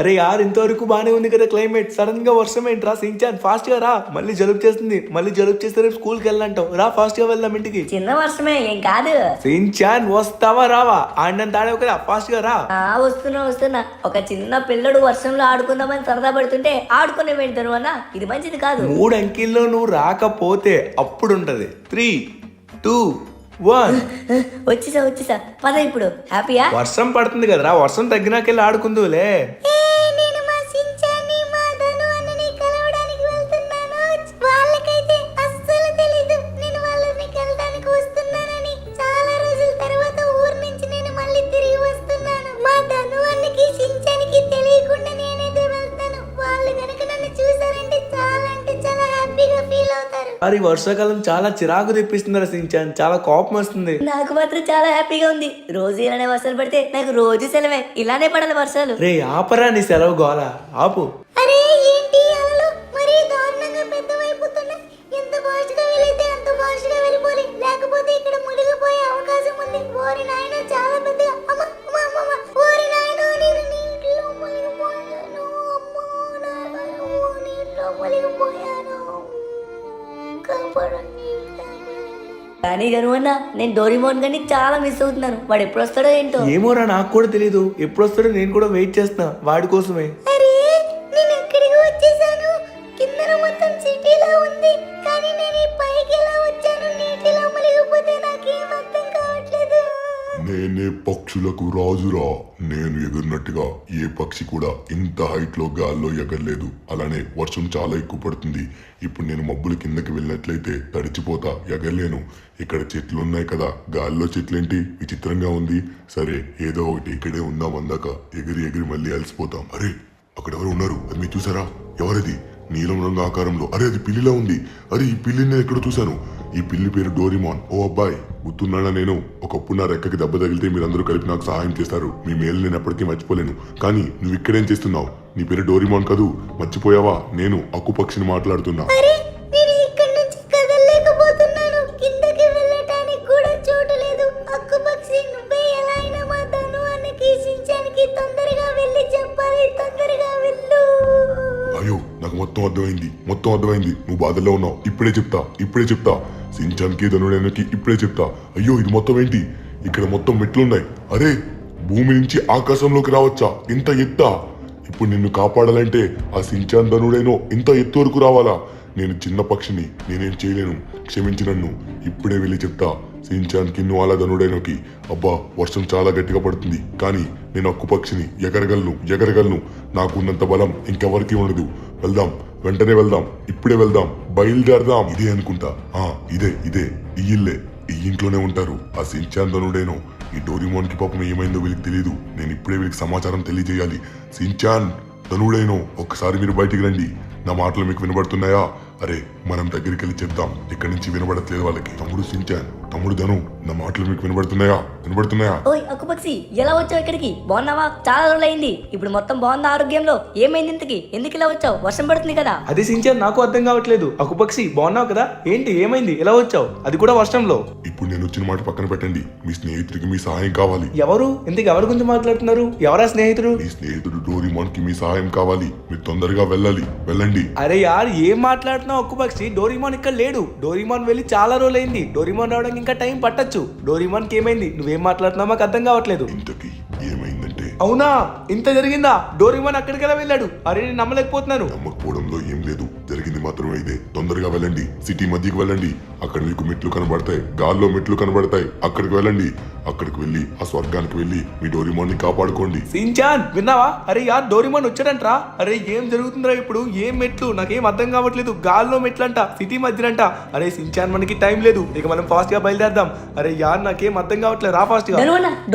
అరే యార్ ఇంతవరకు బానే ఉంది కదా క్లైమేట్, సడన్ గా వర్షం ఏంట్రా సించాన్, ఫాస్ట్ గా రా. మళ్ళీ జలుబు చేస్తుంది, మళ్ళీ జలుబు చేస్తే రేపు స్కూల్ కి వెళ్ళంటావు. రా ఫాస్ట్ గా వెళ్దాం ఇంటికి. చిన్న వర్షమే ఏం కాదు. సించాన్ వస్తావా రావా? ఆడినంత ఆడేవు కదా, ఫాస్ట్ గా రా. వస్తున్నా. ఒక చిన్న పిల్లడు వర్షంలో ఆడుకుందామని సరదా పడుతుంటే ఆడుకునే వెళ్తాను అన్న, ఇది మంచిది కాదు. 3 అంకెల్లో నువ్వు రాకపోతే అప్పుడు ఉంటది. 3, 2, 1. వచ్చేసా పద. ఇప్పుడు హ్యాపీయా? వర్షం పడుతుంది కదరా, వర్షం తగ్గినాకెళ్ళి ఆడుకుందులే. మరి వర్షాకాలం చాలా చిరాకు తెప్పిస్తుంది సించాన్, చాలా కోపం వస్తుంది. నాకు మాత్రం చాలా హ్యాపీగా ఉంది. రోజు ఇలానే వర్షాలు పడితే నాకు రోజు సెలవే, ఇలానే పడాలి వర్షాలు. రే ఆపరా నీ సెలవు గోల, ఆపు. అరే ఏంటి అలలు మరీ దారుణంగా పెద్దవైపోతున్నాయి. ఎంత ఫాస్ట్ గా వెళ్ళితే అంత ఫాస్ట్ గా వెళ్ళిపోవాలి, లేకపోతే ఇక్కడ మునిగిపోయే అవకాశం ఉంది. ఓరి నాయన చాలా పెద్దగా. అమ్మ అమ్మ అమ్మ, ఓరి నాయన నేను నీటిలో మునిగిపోయాను. అమ్మో నాయనో నీటిలో మునిగిపోయాను, కాపాడండి. కానీ గనువన్నా నేను డోరేమోన్ గారిని చాలా మిస్ అవుతున్నాను. వాడు ఎప్పుడు వస్తాడో ఏంటో. ఏమోరా నాకు కూడా తెలియదు, ఎప్పుడు వస్తాడో నేను కూడా వెయిట్ చేస్తున్నా వాడి కోసమే. అరే నేను ఎక్కడికి వచ్చేసాను? కింద మొత్తం సిటీలా ఉంది, కానీ నేను పైకి ఎలా వచ్చాను? నీటిలో మునిగిపోతే నాకేం అర్థం కావట్లేదు. నేనే పక్షులకు రాజురా. నేను ఎగురినట్టుగా ఏ పక్షి కూడా ఇంత హైట్ లో గాల్లో ఎగరలేదు. అలానే వర్షం చాలా ఎక్కువ పడుతుంది. ఇప్పుడు నేను మబ్బుల కిందకి వెళ్ళినట్లయితే తడిచిపోతా, ఎగరలేను. ఇక్కడ చెట్లు ఉన్నాయి కదా, గాల్లో చెట్లేంటి విచిత్రంగా ఉంది. సరే ఏదో ఒకటి ఇక్కడే ఉందాం, అందాక ఎగిరి ఎగిరి మళ్ళీ అలసిపోతాం. అరే అక్కడ ఎవరు ఉన్నారు, అది మీరు చూసారా? ఎవరది? నీలం రంగు ఆకారంలో. అరే అది పిల్లిలా ఉంది. అరే ఈ పిల్లిని నేను ఎక్కడ చూశాను? ఈ పిల్లి పేరు డోరేమోన్. ఓ అబ్బాయి గుర్తున్నాడా? నేను ఒకప్పుడు నా రెక్కకి దెబ్బ తగిలితే మీరందరూ కలిపి నాకు సహాయం చేస్తారు. మీ మేలు నేను ఎప్పటికీ మర్చిపోలేను. కానీ నువ్వు ఇక్కడేం చేస్తున్నావు? నీ పేరు డోరేమోన్ కదూ, మర్చిపోయావా? నేను అక్కు పక్షిని మాట్లాడుతున్నా. అయ్యో నాకు మొత్తం అర్థమైంది. నువ్వు బాధల్లో ఉన్నావు. ఇప్పుడే చెప్తా. సించాన్కి ధనుడైనకి ఇప్పుడే చెప్తా. అయ్యో ఇది మొత్తం ఏంటి? ఇక్కడ మొత్తం మెట్లున్నాయి. అరే భూమి నుంచి ఆకాశంలోకి రావచ్చా? ఇంత ఎత్తా? ఇప్పుడు నిన్ను కాపాడాలంటే ఆ సించాన్ ధనుడైనో ఇంత ఎత్తు వరకు రావాలా? నేను చిన్న పక్షిని, నేనేం చేయలేను, క్షమించి నన్ను. ఇప్పుడే వెళ్ళి చెప్తా సించాన్కి, నువ్వు అలా ధనుడైనకి. అబ్బా వర్షం చాలా గట్టిగా పడుతుంది, కానీ నేను అక్కు పక్షిని, ఎగరగలను. నాకున్నంత బలం ఇంకెవరికి ఉండదు. వెంటనే వెళ్దాం, ఇప్పుడే వెళ్దాం, బయలుదేరదాం. ఇదే అనుకుంటా. ఇదే ఈ ఇల్లే. ఈ ఇంట్లోనే ఉంటారు ఆ సించాన్ ధనుడేనో. ఈ డోరేమోన్ కి పాపం ఏమైందో వీళ్ళకి తెలియదు. నేను ఇప్పుడే వీళ్ళకి సమాచారం తెలియజేయాలి. సించాన్ ధనుడేనో ఒక్కసారి మీరు బయటికి రండి. నా మాటలు మీకు వినబడుతున్నాయా? అరే మనం దగ్గరికి వెళ్ళి చెప్దాం. ఇక్కడి నుంచి వినబడట్లేదు వాళ్ళకి. తమ్ముడు సించాన్, తమ్ముడు ధను, నా మాటలు మీకు వినబడుతున్నాయా? ఓయ్ అక్కు పక్షి, ఎలా వచ్చావు ఇక్కడికి? బాగున్నావా? చాలా రోజులు అయింది. ఇప్పుడు మొత్తం బాగుందా ఆరోగ్యంలో? ఏమైంది ఇంతకి? ఎందుకు ఇలా వచ్చావు? వర్షం పడుతుంది కదా. అది సించాన్ నాకు అర్థం కావట్లేదు. అకుపక్షి బాగున్నావు కదా, ఏంటి ఏమైంది? ఎలా వచ్చావు, అది కూడా వర్షంలో? ఇప్పుడు నేను వచ్చిన మాట పక్కన పెట్టండి. మీ స్నేహితుడికి మీ సహాయం కావాలి. ఎవరు? ఇంతకు ఎవరి గురించి మాట్లాడుతున్నారు? ఎవరా స్నేహితుడు? మీ స్నేహితుడు డోరేమోన్ కి మీ సహాయం కావాలి. మీరు తొందరగా వెళ్ళండి. అరే యార్ ఏం మాట్లాడుతున్నావు అక్కుపక్షి? డోరేమోన్ ఇక్కడ లేడు. డోరేమోన్ వెళ్ళి చాలా రోజులైంది. డోరేమోన్ రావడానికి ఇంకా టైం పట్టొచ్చు. డోరేమోన్ కి ఏమైంది? నువ్వేం మాట్లాడుతున్నావు మాకు అర్థం కావట్లేదు. ఇంతకీ ఏమైందంటే? అవునా, ఇంత జరిగిందా? డోరేమోన్ అక్కడికి ఎలా వెళ్ళాడు? అరే నేను నమ్మలేకపోతున్నాను. నమ్మకపోవడంలో ఏం లేదు, జరిగింది మాత్రమే ఇదే. తొందరగా వెళ్ళండి, సిటీ మధ్యకి వెళ్ళండి. అక్కడ మీకు మెట్లు కనబడతాయి, గాల్లో మెట్లు కనబడతాయి. అక్కడికి వెళ్ళండి. అక్కడికి వెళ్ళి ఆ స్వర్గానికి వెళ్ళి మీ డోరేమోన్ ని కాపాడుకోండి. సించాన్ విన్నావా? అరే యార్ డోరేమోన్ వచ్చాడంట్రా. అరే ఏం జరుగుతుందిరా ఇప్పుడు? ఏం మెట్లు? నాకేం అర్థం కావట్లేదు. గాల్లో మెట్లంట, సిటీ మధ్యలంట. అరే సించాన్ మనకి టైం లేదు, ఇక మనం ఫాస్ట్ గా బయలుదేరదాం. అరే యార్ నాకేం అర్థం కావట్లేదు, రా ఫాస్ట్ గా.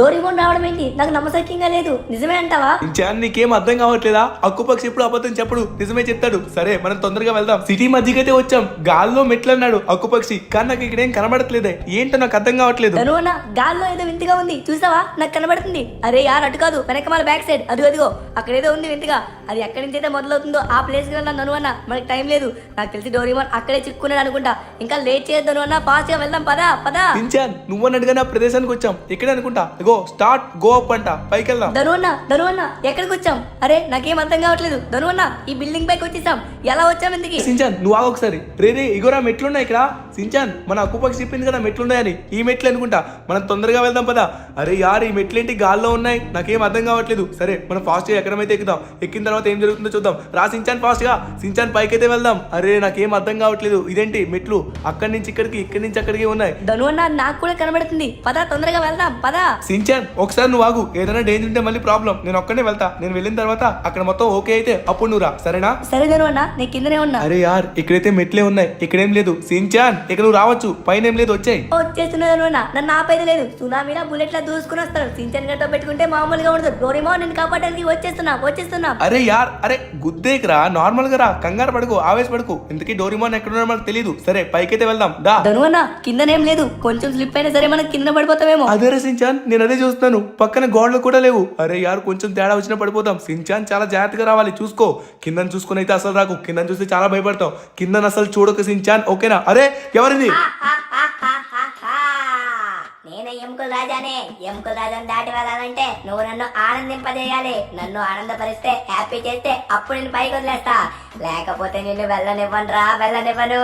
డోరేమోన్ రావడం ఏంటి? నాకు నమ్మశక్యంగా లేదు. నిజమే అంటావా? సించాన్ నీకేం అర్థం కావట్లేదా? అక్కుపక్షి ఎప్పుడు అబద్ధం చెప్పడు, నిజమే చెప్తాడు. సరే మనం తొందరగా వెళ్దాం. వెళ్ళిపోదాం. సిటీ మధ్యకి అయితే వచ్చాం. గాల్లో మెట్లు అన్నాడు అక్కుపక్షి, కానీ నాకు ఇక్కడ ఏం కనబడట్లేదే. ఏంటో నాకు అర్థం కావట్లేదు. ధను అన్న గాల్లో ఏదో వింతగా ఉంది చూసావా? నాకు కనబడుతుంది. అరే యార్ అటు కాదు, వెనకమాల బ్యాక్ సైడ్ అదిగో అక్కడేదో ఉంది వింతగా. అది ఎక్కడి నుంచి అయితే మొదలవుతుందో ఆ ప్లేస్ కి వెళ్ళాం ధను అన్న. మనకి టైం లేదు. నాకు తెలిసి డోరేమోన్ అక్కడే చిక్కున్నాడు అనుకుంటా. ఇంకా లేట్ చేయదు ధను అన్న, ఫాస్ట్ గా వెళ్దాం. పదా పదా. సించాన్ నువ్వన్నట్టుగా నా ప్రదేశానికి వచ్చాం. ఇక్కడే అనుకుంటా. ఇగో స్టార్ట్ గో అప్ అంట, పైకి వెళ్దాం. ధను అన్న ఎక్కడికి వచ్చాం? అరే నాకేం అర్థం కావట్లేదు. ధను అన్న ఈ బిల్డింగ్ పైకి వచ్చేసాం. ఎలా వచ్చాం ఇంతకి? సించాన్ నువ్వు ఆగు ఒకసారి. రే ఇగోరా మెట్లున్నాయి ఇక్కడ. సించాన్ మన అక్కుపక్షి చెప్పింది కదా మెట్లున్నాయని. ఈ మెట్లు అనుకుంటా. మనం తొందరగా వెళ్దాం పదా. అరే యార్ ఈ మెట్లేంటి గాల్లో ఉన్నాయి, నాకేం అర్థం కావట్లేదు. సరే మనం ఫాస్ట్ గా ఎక్కడమైతే ఎక్కుదాం. ఎక్కిన తర్వాత ఏం జరుగుతుందో చూద్దాం. రా సించాన్ ఫాస్ట్ గా. సించాన్ పైకైతే వెళ్దాం. అరే నాకేం అర్థం కావట్లేదు. ఇదేంటి మెట్లు అక్కడి నుంచి ఇక్కడికి, ఇక్కడి నుంచి అక్కడికి ఉన్నాయి. ధను అన్న నాకు కూడా కనబడుతుంది. పదా తొందరగా వెళ్దాం పదా. సించాన్ ఒకసారి నువ్వు ఆగు. ఏదైనా డేంజర్ ఉంటే మళ్ళీ ప్రాబ్లం. నేను ఒక్కనే వెళ్తా. నేను వెళ్ళిన తర్వాత అక్కడ మొత్తం ఓకే అయితే అప్పుడు నువ్వు రా, సరేనా? సరే ధను అన్న నేను కిందనే ఉన్నా. అరే యార్ ఇక్కడైతే మెట్లే ఉన్నాయి, ఇక్కడేం లేదు. సించాన్ ఇక్కడ నువ్వు రావచ్చు, పైన ఏం లేదు, వచ్చాయి. వచ్చేస్తున్నా ధను అన్న. నన్ను ఆపేది లేదు. సునామీలా బుల్లెట్ లా దూసుకుని వస్తాడు. సించన్ గట్ట పెట్టుకుంటే మామూలుగా ఉండదు. డోరేమోన్ నేను కాపాడడానికి వచ్చేస్తున్నా. అరే యార్ అరే గుద్దేకరా, నార్మల్ గా రా, కంగారు పడుకో, ఆవేశపడుకో. ఇంతకీ డోరేమోన్ ఎక్కడున్నాడో మనకు తెలియదు. సరే పైకైతే వెళ్దాం దా. ధను అన్న కిందనేం లేదు. కొంచెం స్లిప్ అయినా సరే మనం కింద పడిపోతామేమో. అదే సించాన్ నేను అదే చూస్తున్నాను. పక్కన గోడలు కూడా లేవు. అరే యార్ కొంచెం తేడా వచ్చినా పడిపోతాం. సించాన్ చాలా జాగ్రత్తగా రావాలి, చూసుకో. కిందని చూసుకుని అయితే అసలు రాకు. కిందని చూస్తే చాలా భయపడతాం. కిందని అసలు చూడక సించాన్, ఓకేనా? అరే ఎవరిది? నేను ఎముకల రాజానే. ఎముకల రాజాని దాటి వెళ్ళాలంటే నువ్వు నన్ను ఆనందింపజేయాలి. నన్ను ఆనందపరిస్తే, హ్యాపీ చేస్తే అప్పుడు నేను పైకి వదిలేస్తా. లేకపోతే నిన్ను వెళ్ళనివ్వను.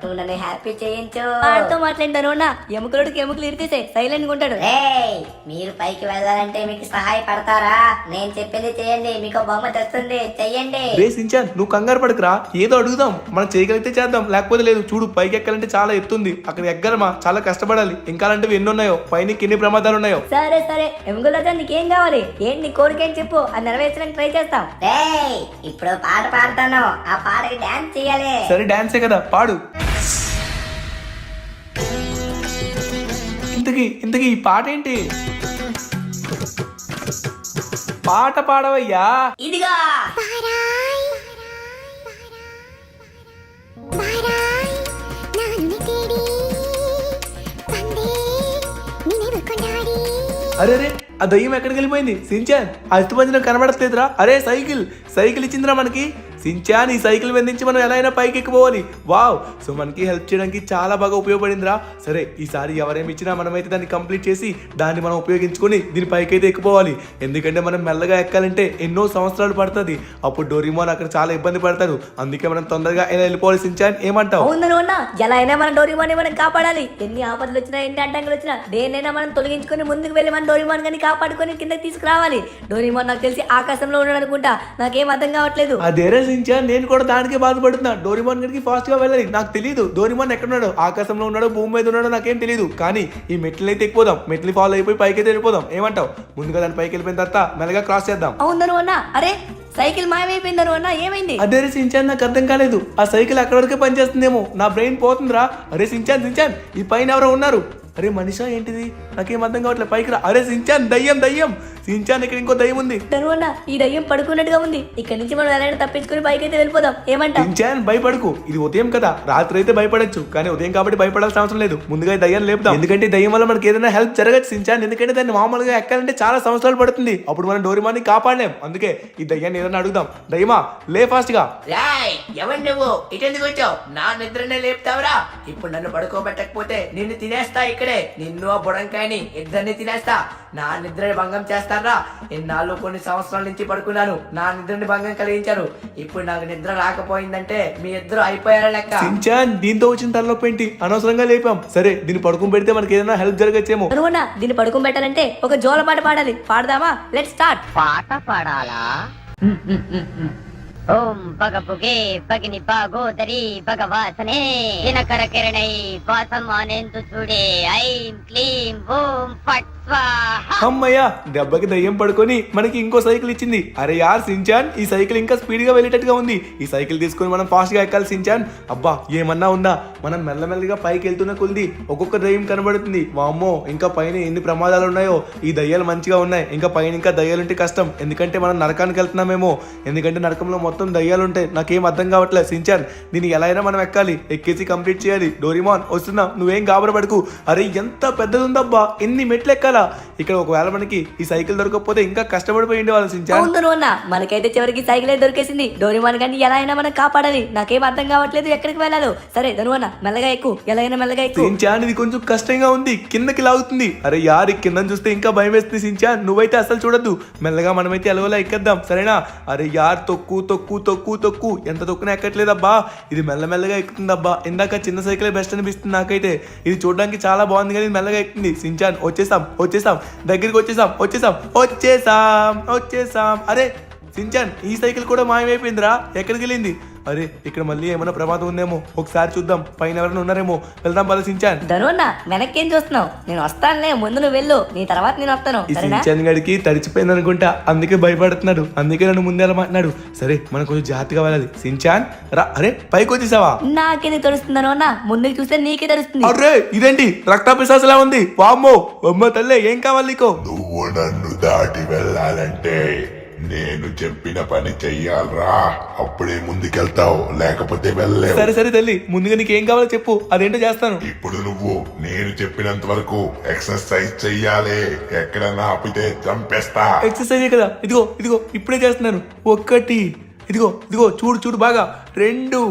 నువ్వు నన్ను హ్యాపీ చేయించు. వాడితో మాట్లాడతాను అన్న. ఎముకలుడికి ఎముకలు ఇరితేసే సైలెంట్ గా ఉంటాడు. మీరు పైకి వెళ్ళాలంటే మీకు సహాయపడతారా? నేను చెప్పింది చేయండి, మీకు బహుమతి వస్తుంది. చెయ్యండి. రే సించాన్ నువ్వు కంగారు పడకురా, ఏదో అడుగుదాం. మనం చేయగలిగితే చేద్దాం, లేకపోతే లేదు. చూడు పైకి ఎక్కాలంటే చాలా ఎత్తుంది. అక్కడ ఎగ్గరమా చాలా కష్టపడాలి. ఇంకా అలాంటివి ఎన్ని ఉన్నాయో, పైన ఎన్ని ప్రమాదాలు ఉన్నాయో. సరే ఎముకల రాజా నీకేం కావాలి? ఏంటి నీ కోరిక ఏం చెప్పు, అది నెరవేర్చడానికి ట్రై చేస్తాం. ఇప్పుడు పాట పాడతాను, ఆ పాటకి డాన్స్ చేయాలి. సరే డాన్సే కదా, పాడు. ఇంతకీ ఈ పాట ఏంటి? పాట పాడవయ్యా. ఇదిగా అరే ఆ దయ్యం ఎక్కడికి వెళ్ళిపోయింది? సించాన్ అస్తుపంజనం కనబడట్లేదురా. అరే సైకిల్ ఇచ్చిందిరా మనకి. సించాన్ ఈ సైకిల్ మీద నుంచి మనం ఎలా అయినా పైకి ఎక్కిపోవాలి. వావ్, సో మనకి హెల్ప్ చేయడానికి చాలా బాగా ఉపయోగపడిందిరా. సరే ఈసారి ఎవరేమి ఇచ్చినా మనమైతే దాన్ని కంప్లీట్ చేసి దాన్ని మనం ఉపయోగించుకొని దీని పైకి అయితే ఎక్కిపోవాలి. ఎందుకంటే మనం మెల్లగా ఎక్కాలంటే ఎన్నో సంవత్సరాలు పడుతుంది. అప్పుడు డోరేమోన్ అక్కడ చాలా ఇబ్బంది పడతాడు. అందుకే మనం తొందరగా ఎలా వెళ్ళిపోవాలి. సించాన్ ఏమంటావు? అవునా, ఎలా అయినా మనం డోరేమోన్ మనం కాపాడాలి. ఎన్ని ఆపదలు వచ్చినా, ఎన్ని అడ్డంకులు వచ్చినా దేన్నైనా మనం తొలగించుకొని ముందుకు వెళ్ళి మన డోరేమోన్ గాని కాపాడుకొని కిందకి తీసుకురావాలి. డోరేమోన్ నాకు తెలిసి ఆకాశంలో ఉన్నాడు అనుకుంటా. నాకేం అర్థం కావట్లేదు. అదేరే సించాన్ నేను కూడా దానికే బాధపడుతున్నా. డోరేమోన్ గడికి ఫాస్ట్ గా వెళ్ళాలి. నాకు తెలియదు డోరేమోన్ ఎక్కడున్నాడో, ఆకాశంలో ఉన్నాడో భూమి మీద ఉన్నాడో నాకేం తెలియదు. కానీ ఈ మెట్లు అయితే ఎక్కిపోదాం. మెట్లు ఫాలో అయిపోయి పైకి అయితే వెళ్ళిపోదాం. ఏమంటావు? ముందుగా దాని పైకి వెళ్ళిపోయిన తర్వాత మెల్లగా క్రాస్ చేద్దాం. అవును అన్న. అరే సైకిల్ మాయమైపోయిందను అన్న. ఏమైంది? అదే సించాన్ నాకు అర్థం కాలేదు. ఆ సైకిల్ అక్కడ వరకే పనిచేస్తుందేమో. నా బ్రెయిన్ పోతుందిరా. అరే సించాన్ ఈ పైన ఎవరో ఉన్నారు. అరే మనిషా ఏంటిది? నాకేం అర్థం కావట్లేదు. పైకి రా. అరే సించాన్ దయ్యం. సించాన్ ఇక్కడ ఇంకో దయ్యం ఉంది. అన్న ఈ దయ్యం పడుకున్నట్టుగా ఉంది. ఇక్కడ నుంచి మనం ఎలా తప్పించుకుని పైకి అయితే వెళ్ళిపోదాం. ఏమంటా? సించాన్ భయపడకు. ఇది ఉదయం కదా, రాత్రి అయితే భయపడచ్చు. కానీ ఉదయం కాబట్టి భయపడాల్సిన అవసరం లేదు. ముందుగా దయ్యం లేపుదాం. ఎందుకంటే దయ్యం వల్ల మనకి ఏదైనా హెల్ప్ జరగచ్చు సించాన్. ఎందుకంటే దాన్ని మామూలుగా ఎక్కాలంటే చాలా సంవత్సరాలు పడుతుంది. అప్పుడు మనం డోరేమోన్ని కాపాడలేం. అందుకే ఈ దయ్యాన్ని ఏదైనా అడుగుదాం. దయ్యమా లే ఫాస్ట్ గా. ఎవరు నువ్వు? ఇటెందుకు వచ్చావు? నా నిద్రనే లేపుతావురా? ఇప్పుడు నన్ను పడుకోబెట్టకపోతే నిన్ను తినేస్తా. ఇక్కడే నిన్ను ఆ బుడంకాయని ఇద్దరిని తినేస్తా. నా నిద్రని భంగం చేస్తారా? ఎన్నాళ్ళు కొన్ని సంవత్సరాల నుంచి పడుకున్నాను. నా నిద్రని భంగం కలిగించారు. ఇప్పుడు నాకు నిద్ర రాకపోయిందంటే మీ ఇద్దరు అయిపోయారా లెక్క. సించాన్ దీంతో వచ్చిన తలనొప్పి ఏంటి? అనవసరంగా లేపాం. సరే దీన్ని పడుకుని పెడితే మనకి ఏదైనా హెల్ప్ జరగచ్చేమో. అనుకున్నా దీన్ని పడుకుని పెట్టాలంటే ఒక జోల పాట పాడాలి. పాడదామా? Let's start. పాట పాడాలా? ఓం పగపుగే పగిని పాగోదరి భగవాసనే దినకర కిరణై వాసమానేందు చూడే ఐం క్లీం ఓం ఫట్ స్వాహ అమ్మయ్యా దెబ్బకి దయ్యం పడుకొని మనకి ఇంకో సైకిల్ ఇచ్చింది. అరే యార్ సించాన్, ఈ సైకిల్ ఇంకా స్పీడ్ గా వెళ్ళేటట్టుగా ఉంది. ఈ సైకిల్ తీసుకొని మనం ఫాస్ట్ గా ఎక్కాలి సించాన్. అబ్బా ఏమన్నా ఉందా, మనం మెల్లమెల్లగా పైకి వెళ్తున్న కొలిది ఒక్కొక్క దయ్యం కనబడుతుంది. వామ్మో ఇంకా పైన ఎన్ని ప్రమాదాలు ఉన్నాయో. ఈ దయ్యాలు మంచిగా ఉన్నాయి, ఇంకా పైన ఇంకా దయ్యాలుంటే కష్టం. ఎందుకంటే మనం నరకానికి వెళ్తున్నామేమో. ఎందుకంటే నరకంలో మొత్తం దయ్యాలు ఉంటాయి. నాకేం అర్థం కావట్లేదు సించాన్, దీన్ని ఎలా అయినా మనం ఎక్కాలి, ఎక్కేసి కంప్లీట్ చేయాలి. డోరిమాన్ వస్తున్నా, నువ్వేం గాబరపడకు. అరే ఎంత పెద్దది ఉందబ్బా, ఎన్ని మెట్లు ఎక్కాలా. ఇక్కడ ఒకవేళ మనకి ఈ సైకిల్ దొరకకపోతే ఇంకా కష్టపడిపోయింది వాళ్ళు సించాన్. అవును ధనువన్న, మనకైతే చివరికి సైకిల్ దొరికేసింది. డోరేమాన్ గారిని ఎలా అయినా మనం కాపాడాలి. నాకేం అర్థం కావట్లేదు ఎక్కడికి వెళ్ళాలో. సరే ధనువన్న మెల్లగా ఎక్కు, ఎలా అయినా మెల్లగా ఎక్కు. సించాన్ ఇది కొంచెం కష్టంగా ఉంది, కిందకి లాగుతుంది. అరే యార్ కింద చూస్తే ఇంకా భయం వేస్తుంది సించాన్, నువ్వైతే అసలు చూడద్దు. మెల్లగా మనమైతే ఎలవలా ఎక్కేద్దాం సరేనా. అరే యార్ తొక్కు తొక్కు తొక్కు తొక్కు, ఎంత తొక్కున ఎక్కట్లేదబ్బా. ఇది మెల్లమెల్లగా ఎక్కుతుందబ్బా. ఇందాక చిన్న సైకిల్ బెస్ట్ అనిపిస్తుంది నాకైతే. ఇది చూడడానికి చాలా బాగుంది కానీ మెల్లగా ఎక్కుతుంది. సించాన్ వచ్చేసాం వచ్చేసాం, దగ్గరికి వచ్చేసాం వచ్చేసాం వచ్చేసాం వచ్చేసాం. అరే సించాన్ ఈ సైకిల్ కూడా మాయమైపోయిందిరా, ఎక్కడికి వెళ్ళింది? అరే ఇక్కడ మళ్ళీ ఏమైనా ప్రమాదం ఉందేమో, ఒకసారి చూద్దాం. పైన ఎవరైనా ఉన్నారేమో, వెళ్దాం పద సించాన్. ధనువన్న వెనక్కి ఏం చూస్తున్నావు? నేను వస్తానులే, ముందు నువ్వు వెళ్ళు, నీ తర్వాత నేను వస్తాను ఈ సరేనా. సించాన్ గడికి తడిచిపోయింది అనుకుంటా, అందుకే భయపడుతున్నాడు. అందుకే నన్ను ముందే వెళ్ళమంటున్నాడు. సరే మనం కొంచెం జాగ్రత్తగా వెళ్ళాలి. సించాన్ రా. అరే పైకి వచ్చేసావా? నాకేది తెలుస్తుంది ధనువన్న, ముందుకు చూస్తే నీకే తెలుస్తుంది. అరే ఇదేంటి రక్తపిశాసలా ఉంది. వామ్మో అమ్మ తల్లే, ఏం కావాలి నీకు? నువ్వు నన్ను దాటి వెళ్ళాలంటే నేను చెప్పిన పని చెయ్యాలరా, అప్పుడే ముందుకెళ్తావు, లేకపోతే వెళ్ళలేవు. సరే సరే తల్లి, ముందుగా నీకు ఏం కావాలో చెప్పు, అదేంటో చేస్తాను. ఇప్పుడు నువ్వు నేను చెప్పినంత వరకు ఎక్సర్సైజ్ చెయ్యాలి. ఎక్కడన్నా ఆపితే చంపేస్తా. ఎక్సర్సైజ్ కదా, ఇదిగో ఇదిగో ఇప్పుడే చేస్తున్నాను. 1 ఇదిగో ఇదిగో చూడు చూడు బాగా, 2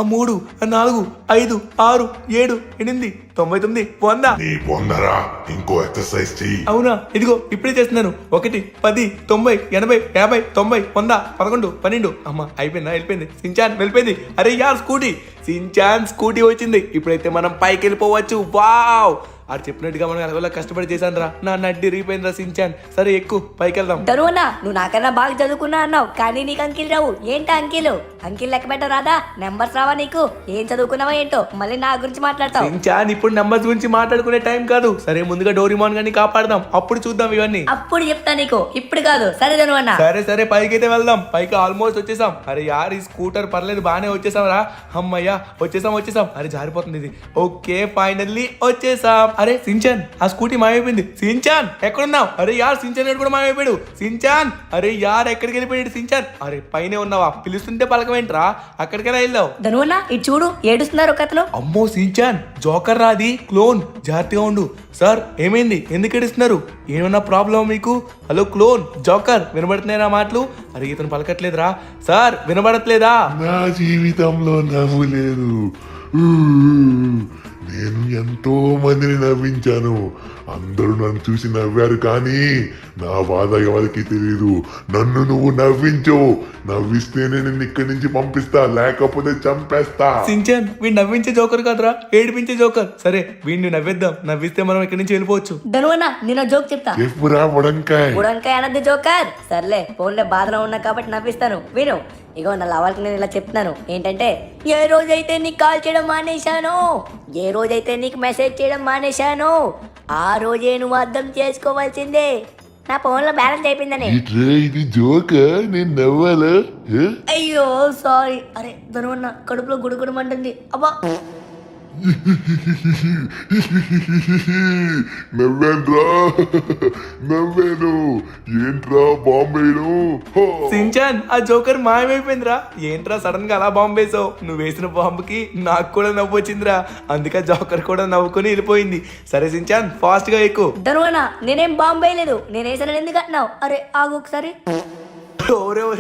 3 4 5 6 7 8 99 100. నీ పొందరా, ఇంకో ఎక్సర్సైజ్ చెయ్యి. అవునా, ఇదిగో ఇప్పుడే చేస్తున్నాను. 1 10 90 80 50 90 100 11 12. అమ్మ అయిపోయిందా? వెళ్ళిపోయింది సించాన్, వెళ్ళిపోయింది. అరే యార్ స్కూటీ, సించాన్ స్కూటీ వచ్చింది. ఇప్పుడైతే మనం పైకి వెళ్ళిపోవచ్చు. వావ్, ఆడు చెప్పినట్టుగా మనం ఎలాగోలా కష్టపడి చేశాను రా. నా నడ్డి రిగిపోయిందిరా సించాన్. సరే ఎక్కు, పైకి వెళ్దాం. ధనువన్న నువ్వు నాకన్నా బాగా చదువుకున్నా అన్నావు, కానీ నీకు అంకిల్ రావు. ఏంటా అంకిల్? అంకిల్ లెక్క పెట్ట రాదా? నెంబర్స్ రావా నీకు? ఏం చదువుకున్నావా ఏంటో, మళ్ళీ నా గురించి మాట్లాడతావు. సించాన్ ఇప్పుడు నెంబర్స్ గురించి మాట్లాడుకునే టైం కాదు. సరే ముందుగా డోరిమాన్ గారిని కాపాడదాం, అప్పుడు చూద్దాం ఇవన్నీ. అప్పుడు చెప్తా నీకు, ఇప్పుడు కాదు. సరే ధనువన్న. సరే సరే పైకి అయితే వెళ్దాం. పైకి ఆల్మోస్ట్ వచ్చేసాం. అరే యార్ ఈ స్కూటర్ పర్లేదు, బాగానే వచ్చేసాం రా. అమ్మయ్యా వచ్చేసాం వచ్చేసాం. అరే జారిపోతుంది ఇది. ఓకే ఫైనల్లీ వచ్చేసాం. అరే సించాన్ ఆ స్కూటీ మాయమైపోయింది. సించాన్ ఎక్కడున్నావు? అరే యార్ సించాన్ గారు కూడా మాయమైపోయాడు. సించాన్ అరే యార్ ఎక్కడికి వెళ్ళిపోయాడు సించాన్? అరే పైనే ఉన్నావా? పిలుస్తుంటే పలకమేంట్రా, అక్కడికెలా వెళ్ళావు? ధనువన్న ఇటు చూడు, ఏడుస్తున్నారు ఒక అతను. అమ్మో సించాన్ జోకర్ రాది క్లోన్, జాగ్రత్తగా ఉండు. సార్ ఏమైంది, ఎందుకు ఏడుస్తున్నారు? ఏమన్నా ప్రాబ్లం మీకు? హలో క్లోన్ జోకర్, వినబడుతున్నాయి నా మాటలు? అరే ఇతను పలకట్లేదురా. సార్ వినబడట్లేదా? నా జీవితంలో నవ్వు లేదు. నేను ఎంతో మందిని నవ్వించాను, అందరూ నన్ను చూసి నవ్వారు, కానీ నా బాధ ఎవరికి తెలియదు. నన్ను నువ్వు నవ్వించు, నవ్విస్తేనే నేను ఇక్కడి నుంచి పంపిస్తా, లేకపోతే చంపేస్తా. సించాన్ వీడు నవ్వించే జోకర్ కాదురా, ఏడిపించే జోకర్. సరే వీడిని నవ్విద్దాం, నవ్విస్తే మనం ఇక్కడి నుంచి వెళ్ళిపోవచ్చు. ధనువన్న నేను జోక్ చెప్తా. చెప్పురా బుడంకాయ్. బుడంకాయ అనద్దు జోకర్. సర్లే ఫోన్లో బాధలో ఉన్నా కాబట్టి నవ్విస్తాను, విను. ఇగో నా లవర్కి నేను ఇలా చెప్తున్నాను ఏంటంటే, ఏ రోజైతే నీకు కాల్ చేయడం మానేశాను, ఏ రోజైతే నీకు మెసేజ్ చేయడం మానేశాను, ఆ రోజే నువ్వు అర్థం చేసుకోవాల్సిందే నా ఫోన్లో బ్యాలెన్స్ అయిపోయిందని. ఇది జోక, నేను నవ్వాలా? అయ్యో సారీ. అరే ధనువన్న కడుపులో గుడుగుడమంటుంది. అబ్బా నవ్వానురా, నవ్వాను. ఏంట్రా బాంబేను? సించాన్ ఆ జోకర్ మాయమైపోయిందిరా. ఏంట్రా సడన్ గా అలా బాంబు వేసావు? నువ్వు వేసిన బాంబుకి నాకు కూడా నవ్వు వచ్చిందిరా, అందుకే జోకర్ కూడా నవ్వుకొని వెళ్ళిపోయింది. సరే సించాన్ ఫాస్ట్ గా ఎక్కువ. ధనువన్న నేనేం బాంబు వేయలేదు, నేను వేసాను ఎందుకు అంటున్నావు? అరే ఆగు ఒకసారి.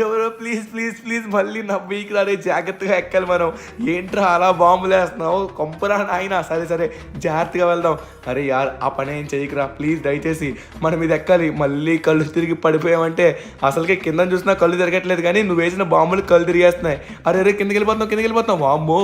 ఎవరో ప్లీజ్ ప్లీజ్ ప్లీజ్ మళ్ళీ నవ్వీకి రారే, జాగ్రత్తగా ఎక్కాలి మనం. ఏంట్రా అలా బాంబులు వేస్తున్నావు? కొంపరా నాయన. సరే సరే జాగ్రత్తగా వెళ్దాం. అరే యార్ ఆ పని ఏం చేయకురా ప్లీజ్, దయచేసి మనం ఇది ఎక్కాలి. మళ్ళీ కళ్ళు తిరిగి పడిపోయామంటే అసలుకే కింద చూసినా కళ్ళు తిరగట్లేదు, కానీ నువ్వు వేసిన బాంబులు కళ్ళు తిరిగేస్తున్నాయి. అరే అరే కిందకి వెళ్ళిపోతున్నావు. వామ్మో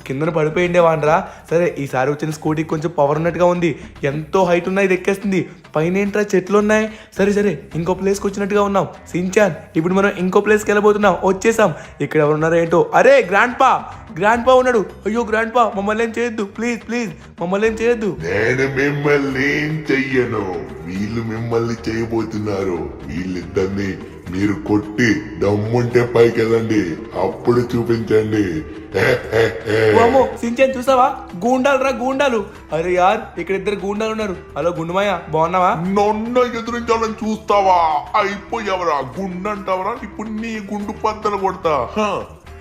కిందన పడిపోయిండేవాన్రా. సరే ఈసారి వచ్చిన స్కూటీకి కొంచెం పవర్ ఉన్నట్టుగా ఉంది, ఎంతో హైట్ ఉన్నాయి, ఇది ఎక్కేస్తుంది. పైన ఏంట్రా చెట్లు ఉన్నాయి. సరే సరే ఇంకో ప్లేస్కి వచ్చినట్టుగా ఉన్నాం. సించాన్ ఇప్పుడు మనం ఇంకో ప్లేస్కి వెళ్ళబోతున్నాం. వచ్చేసాం. ఇక్కడ ఎవరున్నారో ఏంటో. అరే గ్రాండ్ పా గ్రాండ్ పా ఉన్నాడు. అయ్యో గ్రాండ్ పా మమ్మల్ని ఏం చేయొద్దు ప్లీజ్ ప్లీజ్, మమ్మల్ని ఏం చేయొద్దు. నేను మిమ్మల్ని ఏం చెయ్యను, వీళ్ళు మిమ్మల్ని చేయబోతున్నారు. వీళ్ళిద్దరిని మీరు కొట్టి దమ్ముంటే పైకి వెళ్ళండి, అప్పుడు చూపించండి. వామ్మో సించాన్ చూసావా, గూండాలు రా గూండాలు. అరే యార్ ఇక్కడ ఇద్దరు గూండాలు ఉన్నారు. హలో గుండుమాయ బాగున్నావా? నన్ను ఎదురించాలని చూస్తావా? అయిపోయావరా, గుండంటావరా? ఇప్పుడు నీ గుండు పద్దలు కొడతా.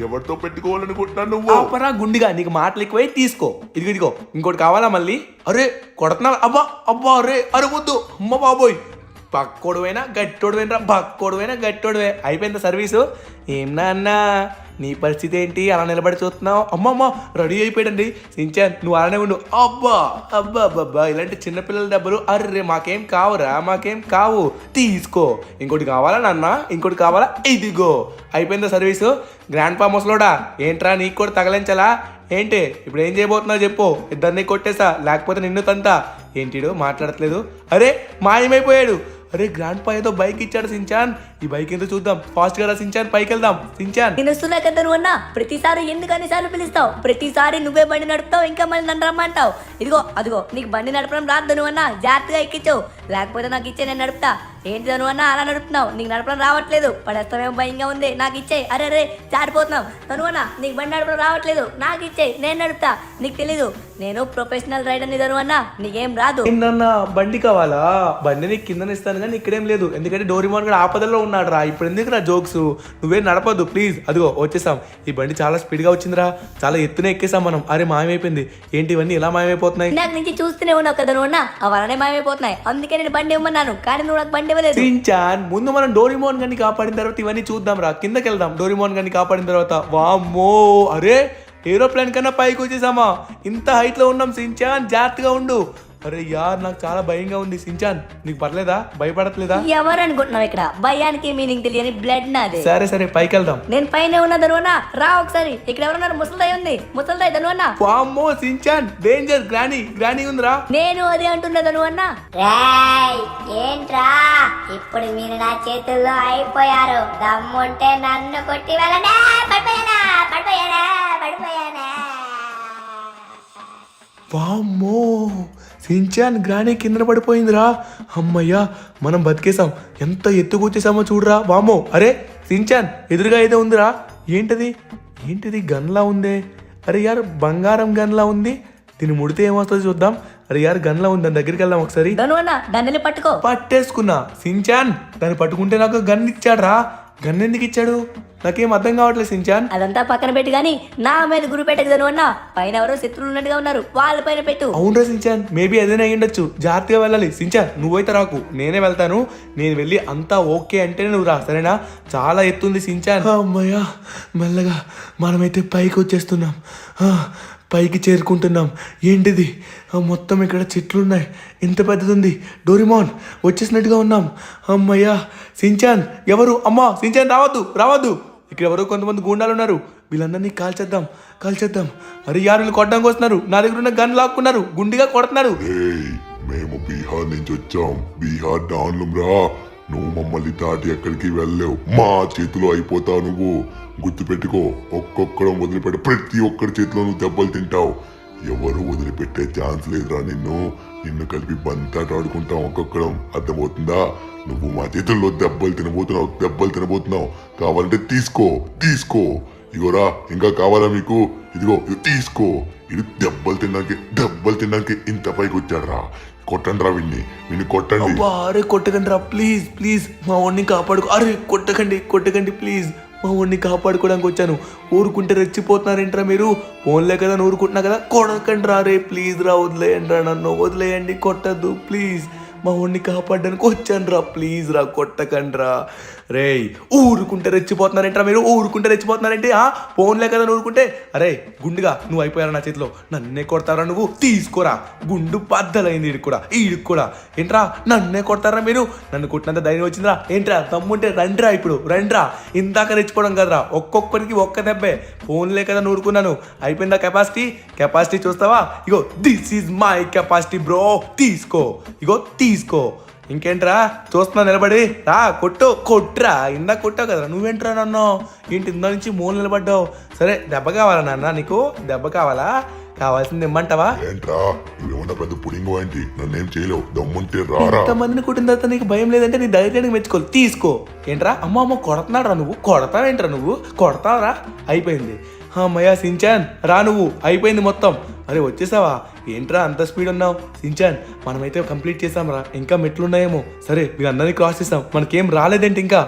ఎవరితో పెట్టుకోవాలనుకుంటున్నా నువ్వు? ఆపరా గుండిగా, నీకు మాటలు ఎక్కువై తీసుకో. ఇదిగో ఇదిగో ఇంకోటి కావాలా మళ్ళీ? అరే కొడుతున్నా, అబ్బా అబ్బా, అరే అరే వద్దు, అమ్మ బాబోయ్. పక్కోడువైనా గట్టోడువేనరా, పక్కోడువైనా గట్టోడువే. అయిపోయింది సర్వీసు. ఏం నాన్న నీ పరిస్థితి ఏంటి, అలా నిలబడి చూస్తున్నావు? అమ్మమ్మ రెడీ అయిపోయాడండి. సించాన్ నువ్వు అలానే ఉండు. అబ్బా అబ్బా అబ్బా, ఇలాంటి చిన్నపిల్లల దెబ్బలు అర్రే మాకేం కావురా, మాకేం కావు. తీసుకో. ఇంకోటి కావాలా నాన్న? ఇంకోటి కావాలా? ఇదిగో అయిపోయిందా సర్వీసు. గ్రాండ్ పా ముసలోడా ఏంట్రా, నీకు కూడా తగలించాలా ఏంటి? ఇప్పుడు ఏం చేయబోతున్నావు చెప్పు. ఇద్దరిని కొట్టేసా, లేకపోతే నిన్ను తంతా. ఏంటిడు మాట్లాడట్లేదు? అరే మాయమైపోయాడు. అరే గ్రాండ్ పా ఏదో బైక్ ఇచ్చాడు సించాన్. ఈ బైక్ ఏంటో చూద్దాం. ఫాస్ట్ గా రా సించాన్, పైకి వెళ్దాం. సించాన్ నేను వస్తున్నా కదా నువ్వు అన్నా, ప్రతిసారి ఎందుకు అన్నిసార్లు పిలుస్తావు? ప్రతిసారి నువ్వే బండి నడుపుతావు, ఇంకా మళ్ళీ నన్ను రమ్మంటావు. ఇదిగో అదిగో నీకు బండి నడపడం రాదు నువ్వు అన్నా, జాగ్రత్తగా ఎక్కించావు. లేకపోతే నాకు ఇచ్చే, నేను నడుపుతా. ఏంటి నువ్వు అన్నా అలా నడుపుతున్నావు? నీకు నడపడం రావట్లేదు, పడేస్తామేమో భయంగా ఉంది. నాకు ఇచ్చేయి. అరే అరే జారిపోతున్నావు. తను అన్నా నీకు బండి నడపడం రావట్లేదు, నాకు ఇచ్చేయి, నేను నడుపుతా. నీకు తెలీదు నేను ప్రొఫెషనల్ రైడర్ని. తను అన్నా నీకేం రాదు. ఏంటన్నా బండి కావాలా? బండి నీకు కింద ఇస్తాను కానీ ఇక్కడేం లేదు, ఎందుకంటే డోరీమోన్ కూడా ఆపదల్లో ఉన్నాడు రా. ఇప్పుడు ఎందుకు రా జోక్స్, నువ్వే నడపద్దు ప్లీజ్. అదిగో వచ్చేసాం. ఈ బండి చాలా స్పీడ్గా వచ్చిందిరా, చాలా ఎత్తున ఎక్కేసాం మనం. అరే మాయమైపోయింది. ఏంటి ఇవన్నీ ఇలా మాయమైపోతున్నాయి? నాకు నుంచి చూస్తూనే ఉన్నావు కదా నువ్వు అన్నా, అవన్నీ మాయమైపోతున్నాయి. అందుకే నేను బండి ఇవ్వమన్నాను, కానీ నువ్వు నాకు బండి ఇవ్వలేదు. సించాన్ ముందు మనం డోరీమోన్ గారిని కాపాడిన తర్వాత ఇవన్నీ చూద్దాం రా. కిందకి వెళ్దాం డోరీమోన్ గారిని కాపాడిన తర్వాత. వామ్మో అరే ఏరోప్లేన్ కన్నా పైకి వచ్చేసామా? ఇంత హైట్ లో ఉన్నాం సించాన్, జాగ్రత్తగా ఉండు. అరే యార్ నాకు చాలా భయంగా ఉంది. సించాన్ నీకు పర్లేదా, భయపడట్లేదా? ఎవరు అనుకుంటున్నావు ఇక్కడ? భయానికి మీనింగ్ తెలియని బ్లడ్ నాది. సరే సరే పైకి వెళ్దాం. నేను పైన ఉన్నా ధనువన్నా, రా ఒకసారి. ఇక్కడ ఎవరున్నారు? ముసలిదాయి ఉంది, ముసలిదాయి ధనువన్నా. వామ్మో సించాన్ డేంజర్, గ్రానీ ఉందిరా. నేను అదే అంటున్నా ధనువన్నా. రాయ్ ఏంట్రా, ఇప్పుడు మీరు నా చేతుల్లో అయిపోయారు. దమ్ముంటే నన్ను కొట్టి వెళ్ళనా? పడిపోయానా పడిపోయానా పడిపోయానా? వామ్మో సించాన్ గ్రానీ కింద పడిపోయిందిరా. అమ్మయ్యా మనం బతికేసాం. ఎంత ఎత్తుకొచ్చేసామో చూడరా. వామ్మో అరే సించాన్ ఎదురుగా ఏదో ఉందిరా. ఏంటది ఏంటిది గన్లా ఉందే? అరే యార్ బంగారం గన్లా ఉంది. దీన్ని ముడితే ఏమవుతుందో చూద్దాం. అరే యార్ గన్లా ఉంది, దాని దగ్గరికి వెళ్దాం ఒకసారి. ధనువన్నా దాన్ని పట్టుకో. పట్టేసుకున్నా. సించాన్ దాన్ని పట్టుకుంటే నాకు గన్ ఇచ్చాడు రా. గన్ ఎందుకు ఇచ్చాడు నాకేం అర్థం కావట్లేదు సించాన్. అదంతా పక్కన పెట్టి గానీ నా మీద గురి పెట్టకు ధనువన్నా. పైన ఎవరో శత్రువులు ఉన్నట్టుగా ఉన్నారు, వాళ్ళ పైన పెట్టు. అవునరా సించాన్, మేబీ ఏదైనా అయ్యుండొచ్చు. జాగ్రత్తగా వెళ్ళాలి. సించాన్ నువ్వైతే రాకు, నేనే వెళ్తాను. నేను వెళ్ళి అంతా ఓకే అంటేనే నువ్వు రా, సరేనా? చాలా ఎత్తుంది సించాన్. అమ్మయ్యా మెల్లగా మనమైతే పైకి వచ్చేస్తున్నాం, పైకి చేరుకుంటున్నాం. ఏంటిది మొత్తం ఇక్కడ చెట్లున్నాయి, ఎంత పెద్దది ఉంది. డోరీమోన్ వచ్చేసినట్టుగా ఉన్నాం. అమ్మయ్యా సించాన్ ఎవరు? అమ్మా సించాన్ రావద్దు రావద్దు, ఇక్కడ ఎవరో కొంతమంది గూండాలు ఉన్నారు. వీళ్ళందరినీ కాల్చేద్దాం కాల్చేద్దాం. అరే యారు వీళ్ళు కొట్టడానికి వస్తున్నారు, నా దగ్గర ఉన్న గన్ లాక్కున్నారు, గుండిగా కొడుతున్నారు. మేము బీహార్ నుంచి వచ్చాం, బీహార్ డాన్లం రా. నువ్వు మమ్మల్ని దాటి ఎక్కడికి వెళ్ళలేవు, మా చేతిలో అయిపోతావు నువ్వు. గుర్తుపెట్టుకో, ఒక్కొక్కడం వదిలిపెట్టి ప్రతి ఒక్కరి చేతిలో నువ్వు దెబ్బలు తింటావు. ఎవరు వదిలిపెట్టే ఛాన్స్ లేదురా. నిన్ను కలిపి బంతాట ఆడుకుంటాం ఒక్కొక్కడం, అర్థమవుతుందా? నువ్వు మా చేతుల్లో దెబ్బలు తినబోతున్నావు. కావాలంటే తీసుకో తీసుకో. ఇగోరా ఇంకా కావాలా మీకు? ఇదిగో ఇది తీసుకో. ఇది దెబ్బలు తినడానికి ఇంత పైకి వచ్చాడు రా. కొట్టండి రా విన్ని కొట్టండి. అరే కొట్టకండి రా ప్లీజ్ ప్లీజ్, మా వాడిని కాపాడుకో. అరే కొట్టకండి ప్లీజ్, మా వాడిని కాపాడుకోవడానికి వచ్చాను. ఊరుకుంటే రెచ్చిపోతున్నారేంట్రా మీరు? ఫోన్లే కదా ఊరుకుంటున్నా కదా, కొడకండి రా. రే ప్లీజ్ రా, వదిలేయండి రా, నన్ను వదిలేయండి, కొట్టద్దు ప్లీజ్. మా వాడిని కాపాడడానికి వచ్చాను రా, ప్లీజ్ రా, కొట్టకండి రా. రే ఊరుకుంటే రెచ్చిపోతున్నారేంట్రా మీరు? ఊరుకుంటే రెచ్చిపోతున్నారేంటి? ఫోన్లే కదా ఊరుకుంటే. అరే గుండుగా నువ్వు అయిపోయారా నా చేతిలో, నన్నే కొడతారా నువ్వు? తీసుకోరా, గుండు బద్దలైంది ఈడికి కూడా. ఏంట్రా నన్నే కొడతారా మీరు? నన్ను కొట్టినంత ధైర్యం వచ్చిందిరా ఏంట్రా? దమ్ముంటే రండ్రా, ఇప్పుడు రండ్రా. ఇందాక రెచ్చిపోవడం కదరా, ఒక్కొక్కరికి ఒక్క దెబ్బే. ఫోన్లే కదా నూరుకున్నాను. అయిపోయిందా కెపాసిటీ చూస్తావా? ఇగో this is my capacity bro. తీసుకో, ఇగో తీసుకో. ఇంకేంట్రా చూస్తున్నా నిలబడి రా కొట్రా ఇందా కొట్టావు కదరా నువ్వేంట్రా నన్ను ఏంటి ఇందా నుంచి మూలు నిలబడ్డావు సరే దెబ్బ కావాలా నాన్న నీకు దెబ్బ కావాలా కావాల్సింది ఇమ్మంటావా ఏంట్రా నువ్వేమన్నా పెద్ద పుడింగో ఏంటి నన్నేం చేయలేవు దమ్ముంటే రారా ఇంతమందిని కొట్టిన తర్వాత నీకు భయం లేదంటే నీ ధైర్యానికి మెచ్చుకోవాలి తీసుకో ఏంట్రా అమ్మ కొడుతున్నాడు రా నువ్వు కొడతావేంట్రా నువ్వు కొడతావరా అయిపోయింది అమ్మయ్య సించాన్ రా నువ్వు అయిపోయింది మొత్తం అరే వచ్చేసావా ఏంట్రా అంత స్పీడ్ ఉన్నావు సించాన్ మనమైతే కంప్లీట్ చేసాంరా ఇంకా మెట్లున్నాయేమో సరే వీళ్ళందరినీ క్రాస్ చేసాం మనకేం రాలేదేంటి ఇంకా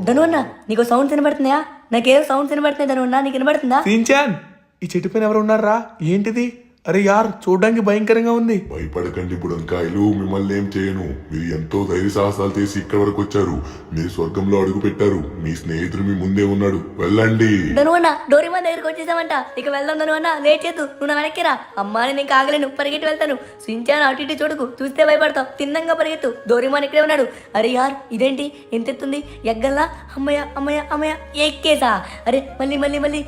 ధను అన్న నీకు సౌండ్స్ వినబడుతున్నాయా నాకేదో సౌండ్స్ వినబడుతున్నాయి ధను అన్న నీకు వినబడుతుందా సించాన్ ఈ చెట్టు పైన ఎవరు ఉన్నారా ఏంటిది అరే యార్ చూడడానికి భయంకరంగా ఉంది భయపడకండి బుడంకాయలు మిమ్మల్ని ఏం చేయను మీరు ఎంతో ధైర్య సాహసాలు చేసి ఇక్కడ వరకు వచ్చారు మీరు స్వర్గంలో అడుగు పెట్టారు మీ స్నేహితుడు మీ ముందే ఉన్నాడు వెళ్ళండి ధను అన్న డోరీమాన్ దగ్గరికి వచ్చేసామంట ఇక వెళ్దాం ధను అన్న లేట్ చేద్దు నువ్వు నా వెనక్కిరా అమ్మా నేను ఆగలేను పరిగెట్టి వెళ్తాను సించాన్ అటు ఇటు చూడకు చూస్తే భయపడతావు తిన్నంగా పరిగెత్తు డోరీమాన్ ఇక్కడే ఉన్నాడు అరే యార్ ఇదేంటి ఎంత ఎత్తుంది ఎగ్గల్లా అమ్మయ్య అమ్మయ్య అమ్మయ్య ఎక్కేసా అరే మళ్ళీ మళ్ళీ మళ్ళీ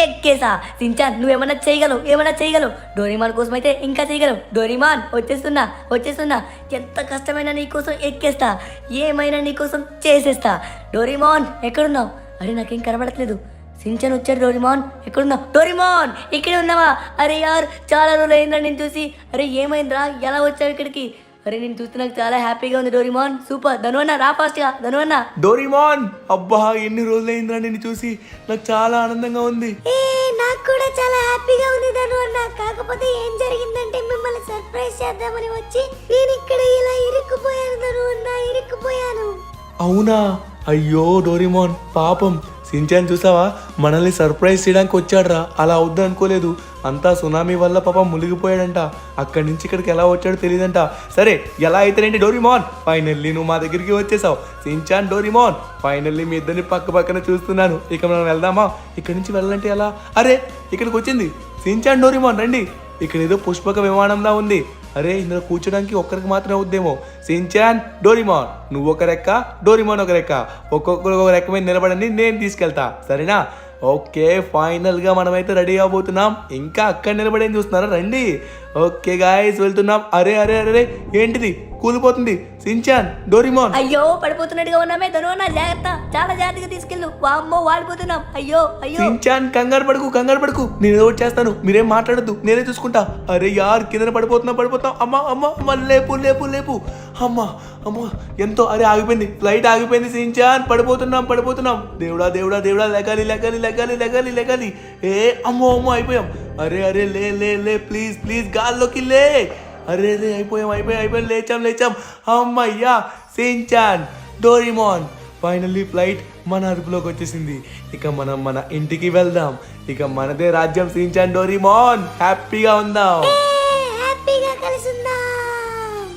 ఎక్కేసా సించాన్ నువ్వేమన్నా చేయగలవు డోరీమాన్ కోసం అయితే ఇంకా చేయగలవు డోరీమాన్ వచ్చేస్తున్నా ఎంత కష్టమైనా నీకోసం ఎక్కేస్తా ఏమైనా నీకోసం చేసేస్తా డోరీమాన్ ఎక్కడున్నావు అరే నాకేం కనబడట్లేదు సించన్ వచ్చాడు డోరీమాన్ ఎక్కడున్నావు డోరీమాన్ ఇక్కడే ఉన్నావా అరే యార్ చాలా రోజులు అయిందా నేను చూసి అరే ఏమైందిరా ఎలా వచ్చావు ఇక్కడికి అరే నేను చూస్తే నాకు చాలా హ్యాపీగా ఉంది డోరీమాన్ సూపర్ ధను అన్న రా ఫాస్ట్గా ధను అన్న డోరీమాన్ అబ్బా ఎన్ని రోజులైందిరా నిన్ను చూసి నాకు చాలా ఆనందంగా ఉంది ఏ నాకు కూడా చాలా హ్యాపీగా ఉంది ధను అన్న కాకపోతే ఏం జరిగిందంటే మిమ్మల్ని సర్ప్రైజ్ చేద్దామని వచ్చి నేను ఇక్కడ ఇలా ఇరుక్కుపోయాను ధను అన్న ఇరుక్కుపోయాను అవునా అయ్యో డోరీమాన్ పాపం సించాన్ చూసావా మనల్ని సర్ప్రైజ్ చేయడానికి వచ్చాడ్రా అలా అవుద్దు అనుకోలేదు అంతా సునామీ వల్ల పాపం మునిగిపోయాడంట అక్కడి నుంచి ఇక్కడికి ఎలా వచ్చాడో తెలియదంట సరే ఎలా అయితేనేంటి డోరీమాన్ ఫైనల్లీ నువ్వు మా దగ్గరికి వచ్చేసావు సించాన్ డోరీమాన్ ఫైనల్లీ మీ ఇద్దరిని పక్క పక్కన చూస్తున్నాను ఇక మనం వెళ్దామా ఇక్కడి నుంచి వెళ్ళాలంటే ఎలా అరే ఇక్కడికి వచ్చింది సించాన్ డోరీమాన్ రండి ఇక్కడ ఏదో పుష్పక విమానంలా ఉంది అరే ఇందులో కూర్చోడానికి ఒక్కరికి మాత్రమే అవుద్దేమో సించాన్ డోరీమాన్ నువ్వు ఒక రెక్క డోరీమాన్ ఒక రెక్క ఒక్కొక్కరు ఒక రెక్క మీద నిలబడండి నేను తీసుకెళ్తా సరేనా ఓకే ఫైనల్గా మనమైతే రెడీ అవబోతున్నాం ఇంకా అక్కడ నిలబడేం చూస్తున్నారా రండి ఓకే గాయస్ వెళ్తున్నాం అరే అరే అరే ఏంటిది కూలిపోతుంది సించాన్ డోరీమాన్ అయ్యో పడిపోతున్నట్టుగా ఉన్నామే ధను అన్న జాగ్రత్త చాలా జాగ్రత్తగా తీసుకెళ్ళు వామ్మో వాడిపోతున్నాం అయ్యో సించాన్ కంగారు పడుకు నేను ఏదో ఒకటి చేస్తాను మీరేం మాట్లాడద్దు నేనే చూసుకుంటా అరే యార్ కింద పడిపోతున్నాం అమ్మ లేపు అమ్మా ఎంతో అరే ఆగిపోయింది ఫ్లైట్ ఆగిపోయింది సించాన్ పడిపోతున్నాం దేవుడా లెగాలి ఏ అమ్మో అయిపోయాం అరే లే ప్లీజ్ గాల్లోకి లే అరే అయిపోయాం లేచాం అమ్మయ్యా సించాన్ డోరీమాన్ ఫైనల్లీ ఫ్లైట్ మన అదుపులోకి వచ్చేసింది ఇక మనం మన ఇంటికి వెళ్దాం ఇక మనదే రాజ్యం సించాన్ డోరీమాన్ హ్యాపీగా ఉందాం